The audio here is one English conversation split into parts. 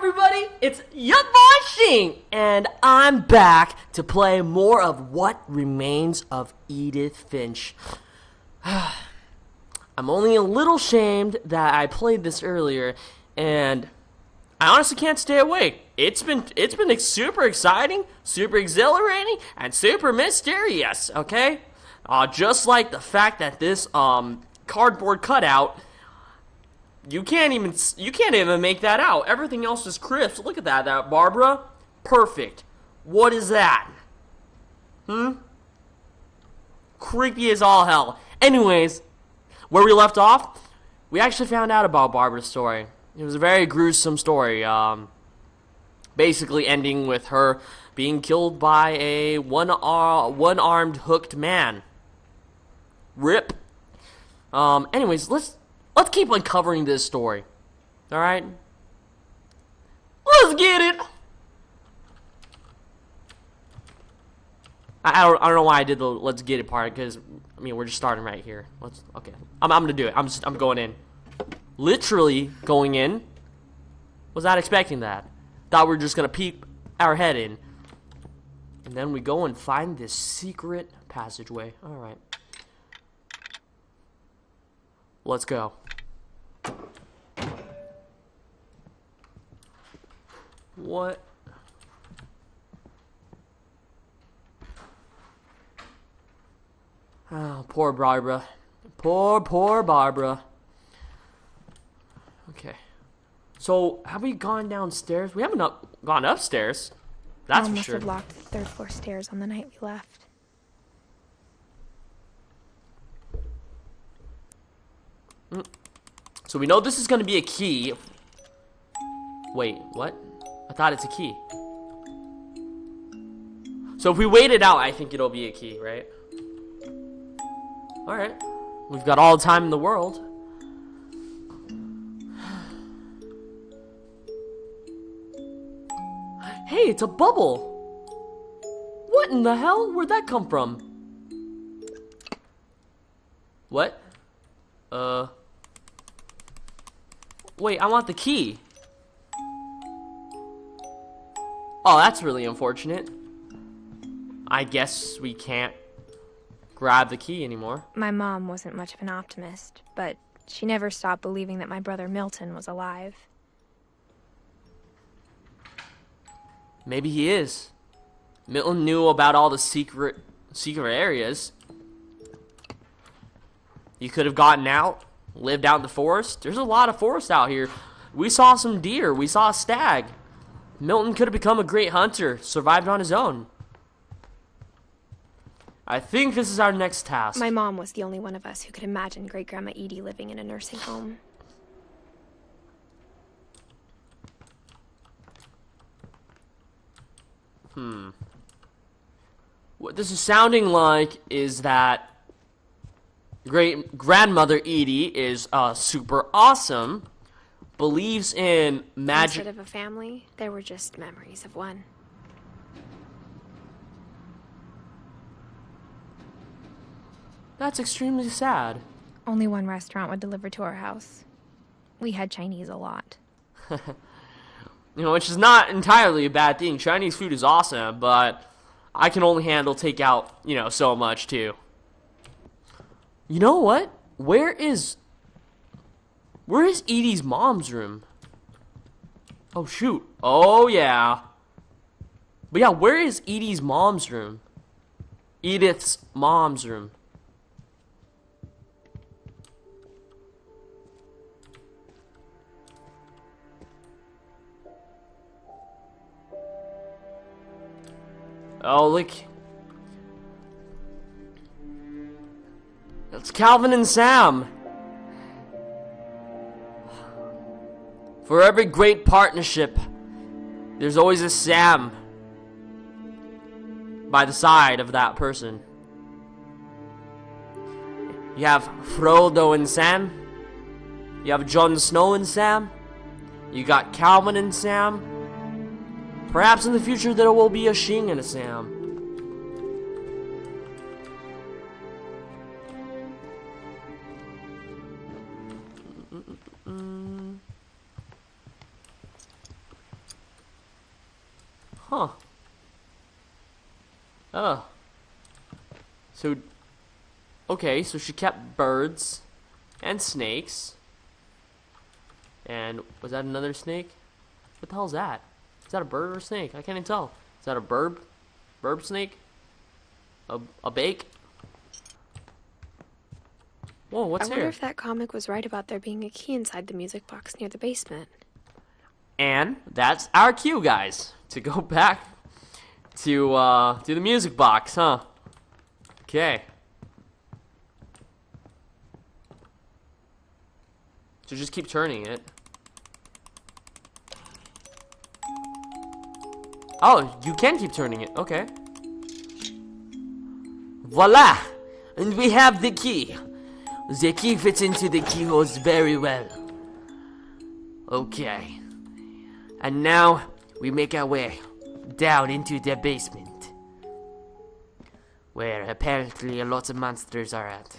everybody? It's your boy Shing, and I'm back to play more of What Remains of Edith Finch. I'm only a little shamed that I played this earlier, and I honestly can't stay awake. It's been super exciting, super exhilarating, and super mysterious, okay? Just like the fact that this cardboard cutout, you can't even make that out. Everything else is crisp. Look at that Barbara. Perfect. What is that? Creepy as all hell. Anyways, where we left off, we actually found out about Barbara's story. It was a very gruesome story. Basically ending with her being killed by a one-armed hooked man. Rip. Anyways, let's keep uncovering this story. Alright? Let's get it! I don't know why I did the let's get it part, because, I mean, we're just starting right here. Okay. I'm gonna do it. I'm going in. Literally going in. Was not expecting that. Thought we were just gonna peek our head in. And then we go and find this secret passageway. Alright. Let's go. What? Oh, poor Barbara. Poor Barbara. Okay. So, have we gone downstairs? We haven't gone upstairs. That's for must sure. have locked the third floor stairs on the night we left. So we know this is going to be a key. Wait, what? I thought it's a key. So if we wait it out, I think it'll be a key, right? Alright. We've got all the time in the world. Hey, it's a bubble! What in the hell? Where'd that come from? What? Wait, I want the key. Oh, that's really unfortunate. I guess we can't grab the key anymore. My mom wasn't much of an optimist, but she never stopped believing that my brother Milton was alive. Maybe he is. Milton knew about all the secret areas. You could have gotten out, lived out in the forest. There's a lot of forest out here. We saw some deer. We saw a stag. Milton could have become a great hunter, survived on his own. I think this is our next task. My mom was the only one of us who could imagine Great-Grandma Edie living in a nursing home. What this is sounding like is that great-grandmother Edie is super awesome, believes in magic. Instead of a family, there were just memories of one. That's extremely sad. Only one restaurant would deliver to our house. We had Chinese a lot. You know, which is not entirely a bad thing. Chinese food is awesome, but I can only handle takeout, so much too. You know what? Where is Edie's mom's room? Oh, shoot. Oh, yeah. But yeah, where is Edie's mom's room? Edith's mom's room. Oh, look. It's Calvin and Sam. For every great partnership, there's always a Sam by the side of that person. You have Frodo and Sam. You have Jon Snow and Sam. You got Calvin and Sam. Perhaps in the future there will be a Shing and a Sam. Huh. Oh. So, okay, so she kept birds and snakes. And was that another snake? What the hell is that? Is that a bird or a snake? I can't even tell. Is that a burb? Burb snake? A bake? Whoa, what's I here? wonder if that comic was right about there being a key inside the music box near the basement. And that's our cue, guys, to go back to the music box, huh? Okay. So just keep turning it. Oh, you can keep turning it. Okay. Voila! And we have the key. The key fits into the keyholes very well. Okay. And now we make our way down into the basement, where apparently a lot of monsters are at.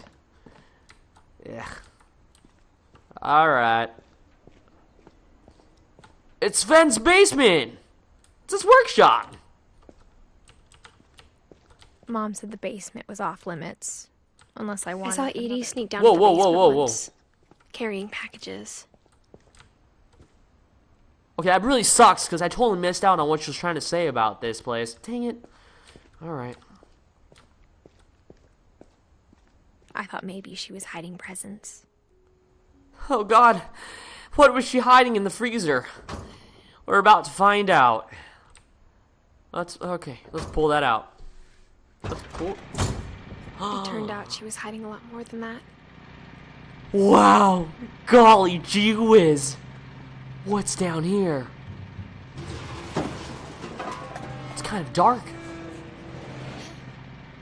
Yeah. Alright. It's Sven's basement! It's his workshop! Mom said the basement was off limits. Unless I wanted. I saw Edie sneak down Whoa, to the whoa, basement whoa, whoa, once, carrying packages. Okay, that really sucks, because I totally missed out on what she was trying to say about this place. Dang it. Alright. I thought maybe she was hiding presents. Oh god. What was she hiding in the freezer? We're about to find out. Okay, let's pull that out. Let's pull. It turned out she was hiding a lot more than that. Wow! Golly gee whiz! What's down here? It's kind of dark.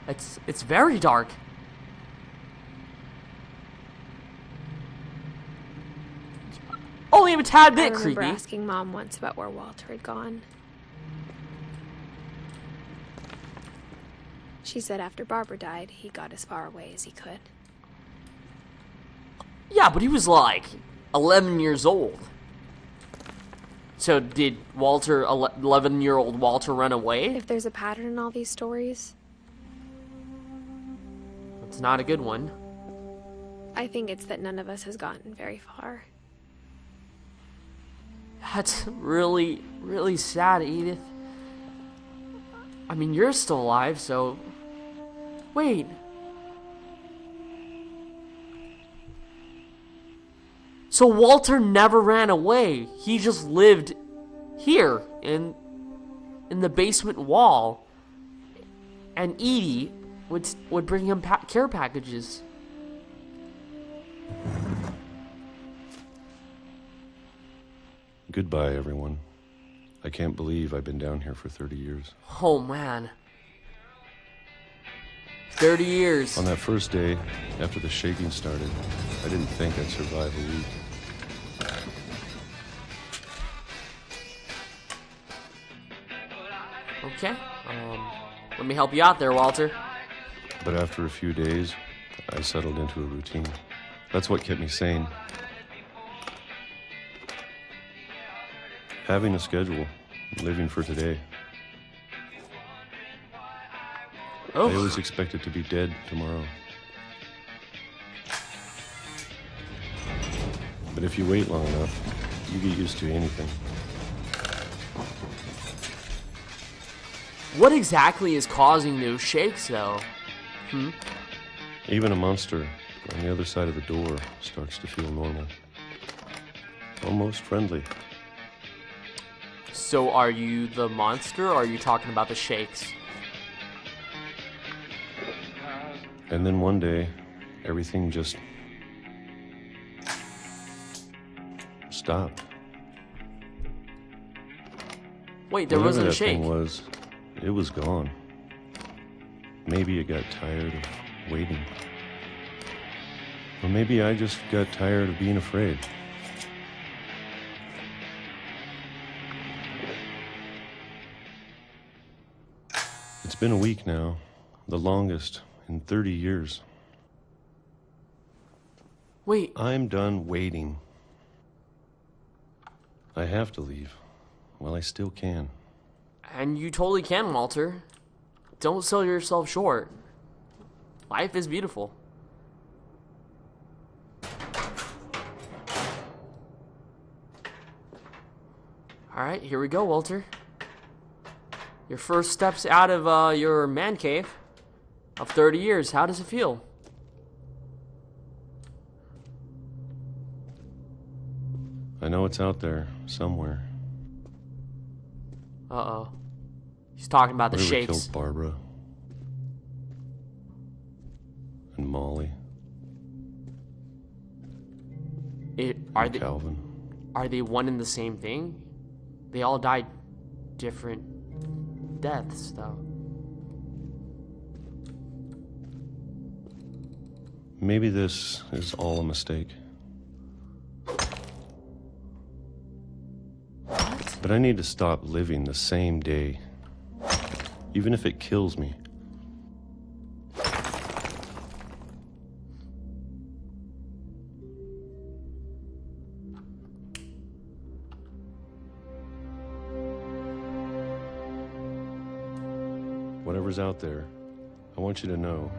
It's very dark. Only a tad bit I remember creepy. asking Mom once about where Walter had gone. She said after Barbara died, he got as far away as he could. Yeah, but he was like 11 years old. So did 11-year-old Walter run away? If there's a pattern in all these stories, It's not a good one. I think it's that none of us has gotten very far. That's really, really sad, Edith. I mean, you're still alive, so... Wait. So Walter never ran away. He just lived here in the basement wall. And Edie would bring him care packages. Goodbye, everyone. I can't believe I've been down here for 30 years. Oh, man. 30 years. On that first day, after the shaking started, I didn't think I'd survive a week. Okay. Let me help you out there, Walter. But after a few days, I settled into a routine. That's what kept me sane. Having a schedule, living for today. Oh. I always expected to be dead tomorrow. But if you wait long enough, you get used to anything. What exactly is causing those shakes, though? Even a monster on the other side of the door starts to feel normal. Almost friendly. So are you the monster, or are you talking about the shakes? And then one day, everything just stopped. Wait, there Whatever wasn't a that shake. thing was, it was gone. Maybe it got tired of waiting. Or maybe I just got tired of being afraid. It's been a week now, the longest in 30 years. Wait, I'm done waiting. I have to leave while I still can. And you totally can, Walter. Don't sell yourself short. Life is beautiful. Alright, here we go, Walter. Your first steps out of your man cave of 30 years. How does it feel? I know it's out there, somewhere. Uh-oh. He's talking about the Whatever shakes. killed Barbara. And Molly. Are they Calvin. Are they one and the same thing? They all died different deaths, though. Maybe this is all a mistake. What? But I need to stop living the same day. Even if it kills me. Whatever's out there, I want you to know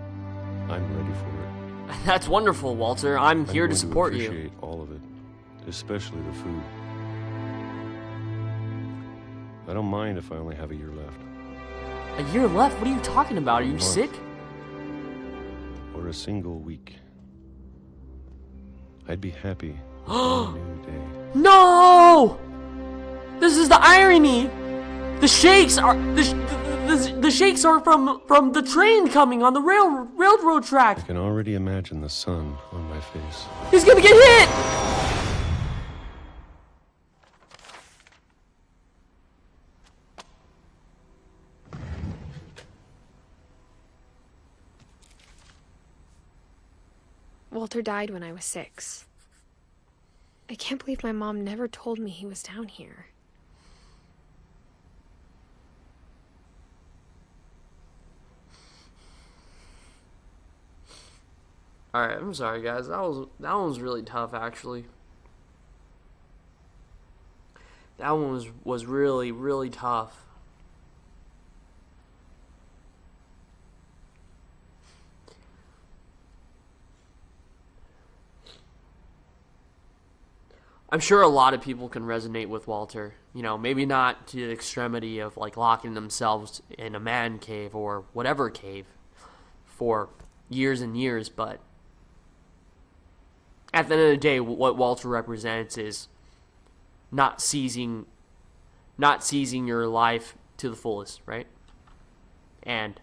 I'm ready for it. That's wonderful, Walter. I'm here to going support to you. appreciate all of it, especially the food. I don't mind if I only have a year left. A year left? What are you talking about? Are you sick? Or a single week. I'd be happy with a new day. No! This is the irony. The shakes are the shakes are from the train coming on the railroad track. I can already imagine the sun on my face. He's gonna get hit. Walter died when I was 6. I can't believe my mom never told me he was down here. Alright, I'm sorry guys. That one was really tough actually. That one was really, really tough. I'm sure a lot of people can resonate with Walter. You know, maybe not to the extremity of like locking themselves in a man cave or whatever cave for years and years, but at the end of the day, what Walter represents is not seizing your life to the fullest, right? And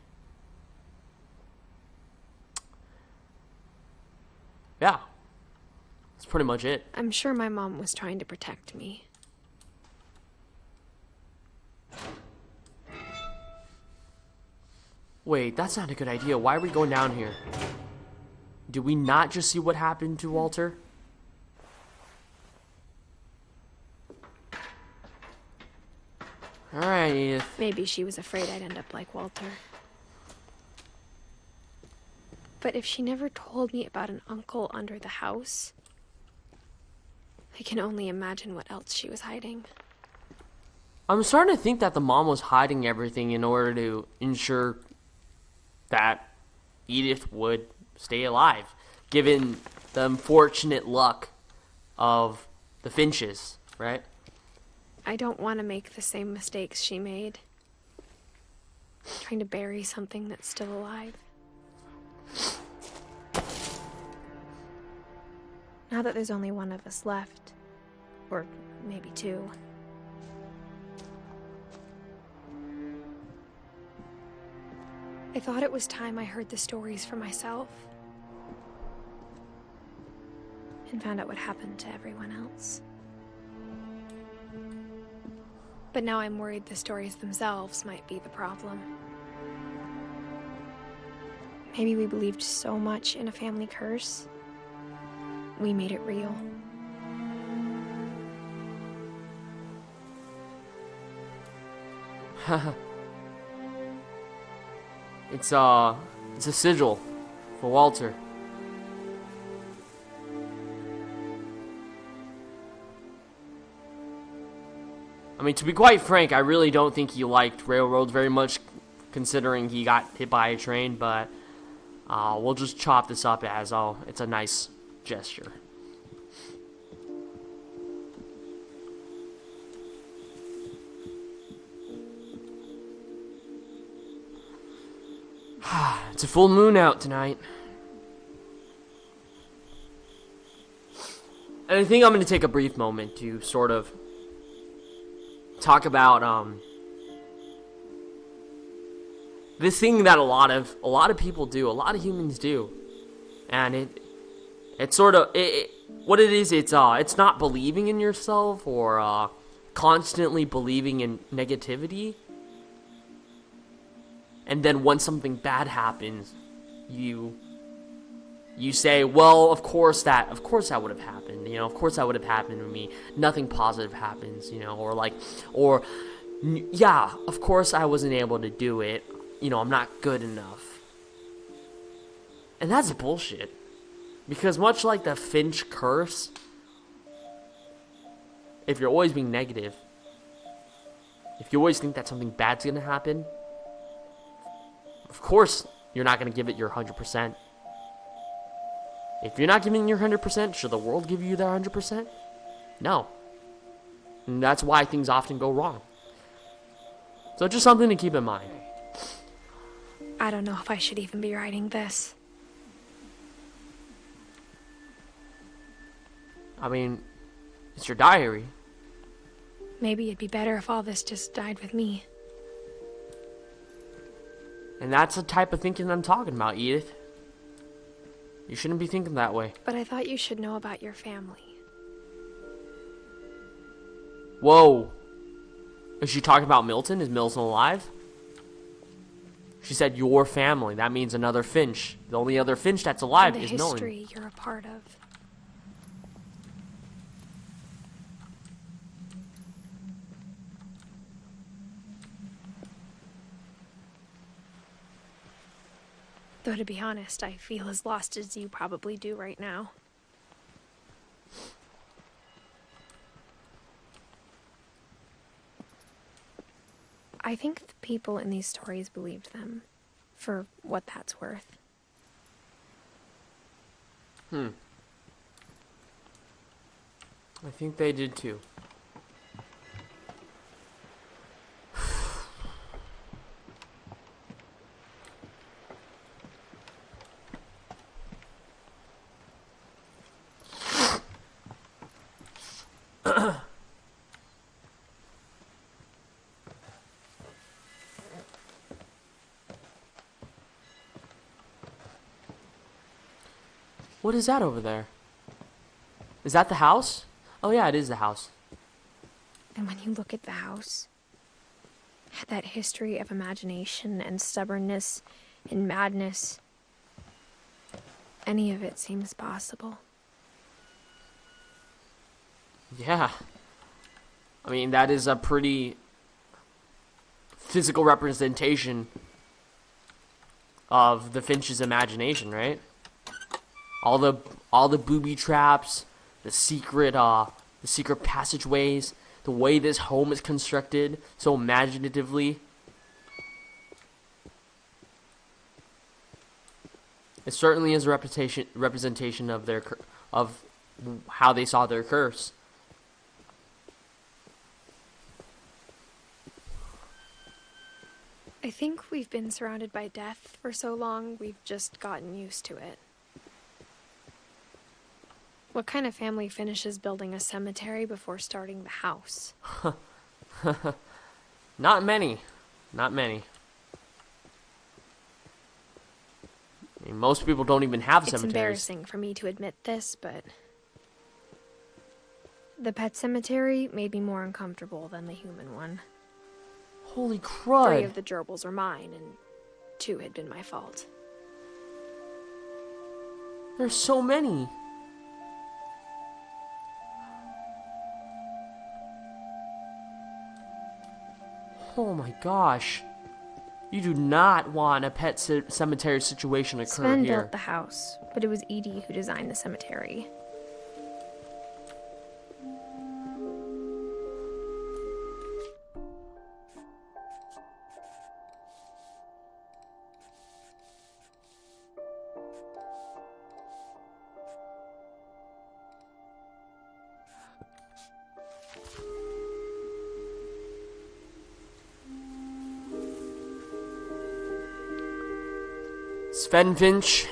yeah. That's pretty much it. I'm sure my mom was trying to protect me. Wait, that's not a good idea. Why are we going down here? Did we not just see what happened to Walter? Alright, Edith. Maybe she was afraid I'd end up like Walter. But if she never told me about an uncle under the house, I can only imagine what else she was hiding. I'm starting to think that the mom was hiding everything in order to ensure that Edith would stay alive, given the unfortunate luck of the Finches, right? I don't want to make the same mistakes she made. Trying to bury something that's still alive. Now that there's only one of us left, or maybe 2, I thought it was time I heard the stories for myself and found out what happened to everyone else. But now I'm worried the stories themselves might be the problem. Maybe we believed so much in a family curse, we made it real. It's a sigil for Walter. I mean, to be quite frank, I really don't think he liked railroads very much, considering he got hit by a train, but we'll just chop this up as, oh, it's a nice gesture. It's a full moon out tonight. And I think I'm going to take a brief moment to sort of talk about this thing that a lot of people do, a lot of humans do, and it's sort of what it is. It's not believing in yourself or constantly believing in negativity, and then when something bad happens, you say, well, of course that would have happened, you know, of course that would have happened to me. Nothing positive happens, you know, or yeah, of course I wasn't able to do it. You know, I'm not good enough. And that's bullshit. Because much like the Finch curse, if you're always being negative, if you always think that something bad's gonna happen, of course you're not gonna give it your 100%. If you're not giving your 100%, should the world give you their 100%? No. And that's why things often go wrong. So just something to keep in mind. I don't know if I should even be writing this. I mean, it's your diary. Maybe it'd be better if all this just died with me. And that's the type of thinking I'm talking about, Edith. You shouldn't be thinking that way. But I thought you should know about your family. Whoa. Is she talking about Milton? Is Milton alive? She said your family. That means another Finch. The only other Finch that's alive is Milton. The history you're a part of. Though to be honest, I feel as lost as you probably do right now. I think the people in these stories believed them, for what that's worth. I think they did too. What is that over there? Is that the house? Oh yeah, it is the house. And when you look at the house, that history of imagination and stubbornness and madness, any of it seems possible. Yeah. I mean, that is a pretty physical representation of the Finch's imagination, right? All the booby traps, the secret passageways, the way this home is constructed so imaginatively. It certainly is a representation of of how they saw their curse. I think we've been surrounded by death for so long, we've just gotten used to it. What kind of family finishes building a cemetery before starting the house? Not many. Not many. I mean, most people don't even have cemeteries. It's embarrassing for me to admit this, but the pet cemetery made me more uncomfortable than the human one. Holy crud. 3 of the gerbils were mine, and 2 had been my fault. There's so many. Oh my gosh. You do not want a pet cemetery situation to occur Sven here. built the house, but it was Edie who designed the cemetery. Sven Finch,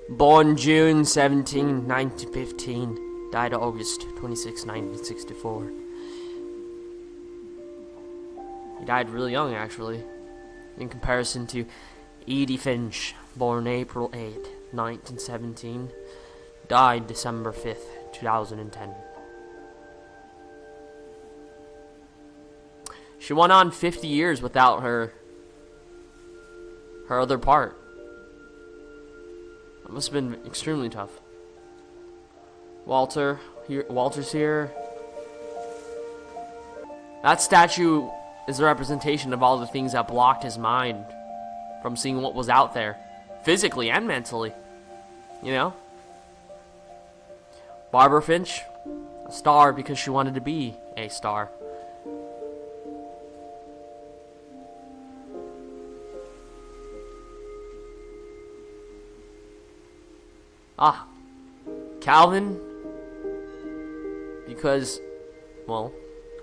born June 17, 1915, died August 26, 1964. He died really young, actually, in comparison to Edith Finch, born April 8, 1917, died December 5th, 2010. She went on 50 years without her other part. It must have been extremely tough. Walter's here. That statue is a representation of all the things that blocked his mind from seeing what was out there, physically and mentally. You know? Barbara Finch, a star because she wanted to be a star. Ah, Calvin, because, well,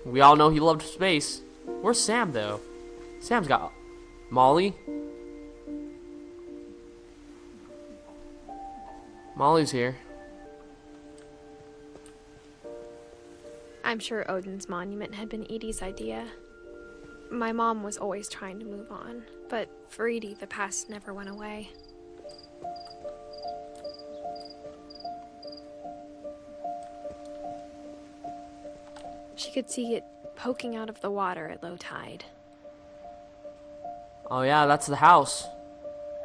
we all know he loved space. Where's Sam, though? Sam's got Molly. Molly's here. I'm sure Odin's monument had been Edie's idea. My mom was always trying to move on, but for Edie, the past never went away. She could see it poking out of the water at low tide. Oh yeah, that's the house.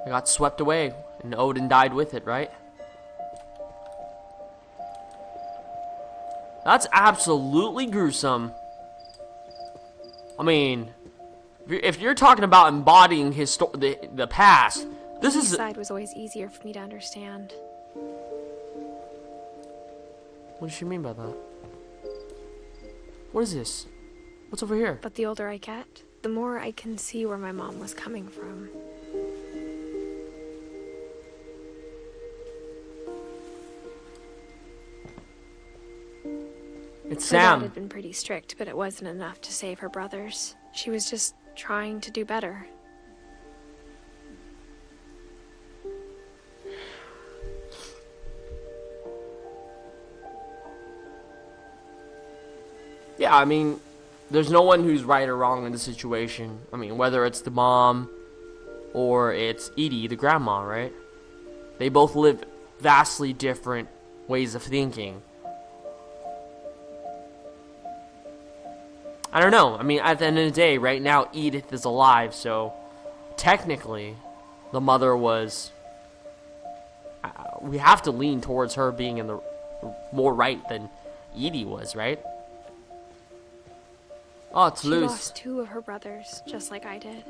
It got swept away, and Odin died with it, right? That's absolutely gruesome. I mean, if you're talking about embodying the past, this is... This side was always easier for me to understand. What does she mean by that? What is this? What's over here? But the older I get, the more I can see where my mom was coming from. It's Her dad Sam. had been pretty strict, but it wasn't enough to save her brothers. She was just trying to do better. Yeah, I mean, there's no one who's right or wrong in the situation. I mean, whether it's the mom or it's Edie, the grandma, right? They both live vastly different ways of thinking. I don't know. I mean, at the end of the day, right now, Edith is alive, so technically, the mother was... we have to lean towards her being in the more right than Edie was, right? Oh, it's loose. She lost 2 of her brothers, just like I did.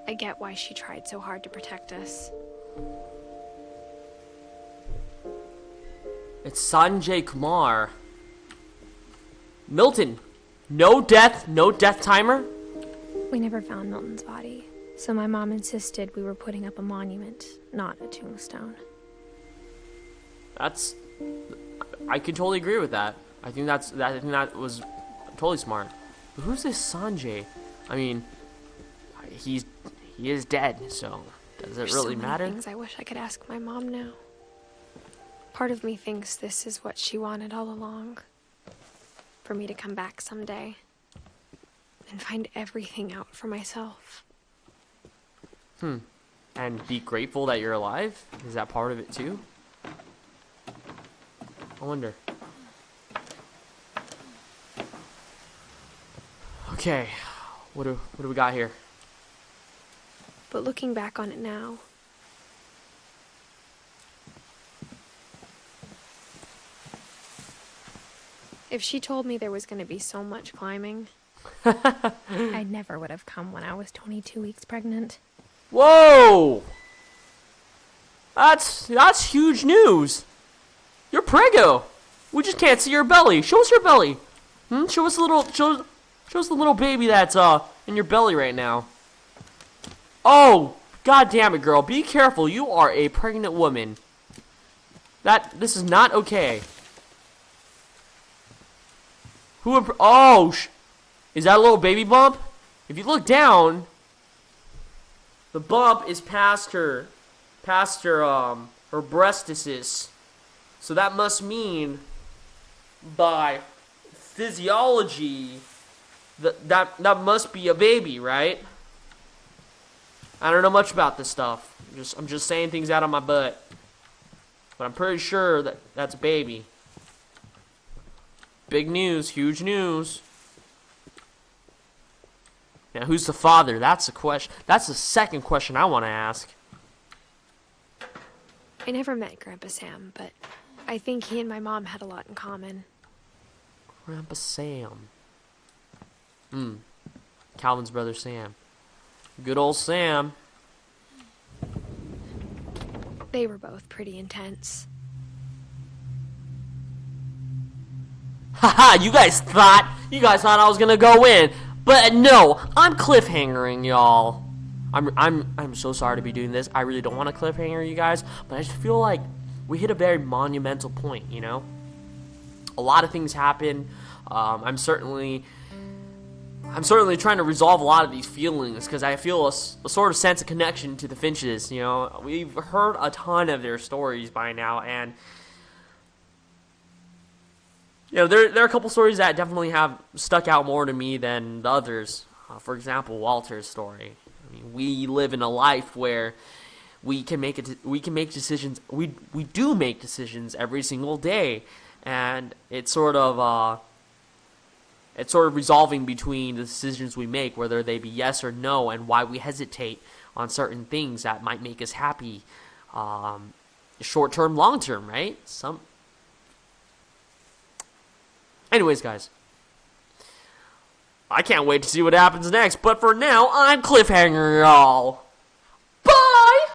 I get why she tried so hard to protect us. It's Sanjay Kumar. Milton. No death timer? We never found Milton's body, so my mom insisted we were putting up a monument, not a tombstone. That's... I can totally agree with that. I think that was totally smart. But who's this Sanjay? I mean, he is dead, so does it really matter? Things I wish I could ask my mom now. Part of me thinks this is what she wanted all along. For me to come back someday and find everything out for myself. And be grateful that you're alive? Is that part of it too? I wonder. Okay, what do we got here? But looking back on it now, if she told me there was going to be so much climbing, I never would have come when I was 22 weeks pregnant. Whoa! That's huge news. You're preggo. We just can't see your belly. Show us your belly. Show us the little baby that's in your belly right now. Oh, god damn it, girl. Be careful. You are a pregnant woman. This is not okay. Is that a little baby bump? If you look down, the bump is past her past her breastises. So that must mean, by physiology, that must be a baby, right? I don't know much about this stuff. I'm just saying things out of my butt. But I'm pretty sure that's a baby. Big news, huge news. Now, who's the father? That's the question. That's the second question I want to ask. I never met Grandpa Sam, but I think he and my mom had a lot in common. Grandpa Sam. Calvin's brother Sam. Good old Sam. They were both pretty intense. Haha, you guys thought I was gonna go in. But no, I'm cliffhangering y'all. I'm so sorry to be doing this. I really don't want to cliffhanger you guys, but I just feel like we hit a very monumental point, you know? A lot of things happen. I'm certainly trying to resolve a lot of these feelings because I feel a sort of sense of connection to the Finches. You know, we've heard a ton of their stories by now, and you know, there are a couple stories that definitely have stuck out more to me than the others. For example, Walter's story. I mean, we live in a life where we can make decisions. We do make decisions every single day, and it's sort of resolving between the decisions we make, whether they be yes or no, and why we hesitate on certain things that might make us happy, short term, long term, right? Anyways, guys, I can't wait to see what happens next, but for now, I'm cliffhanger y'all.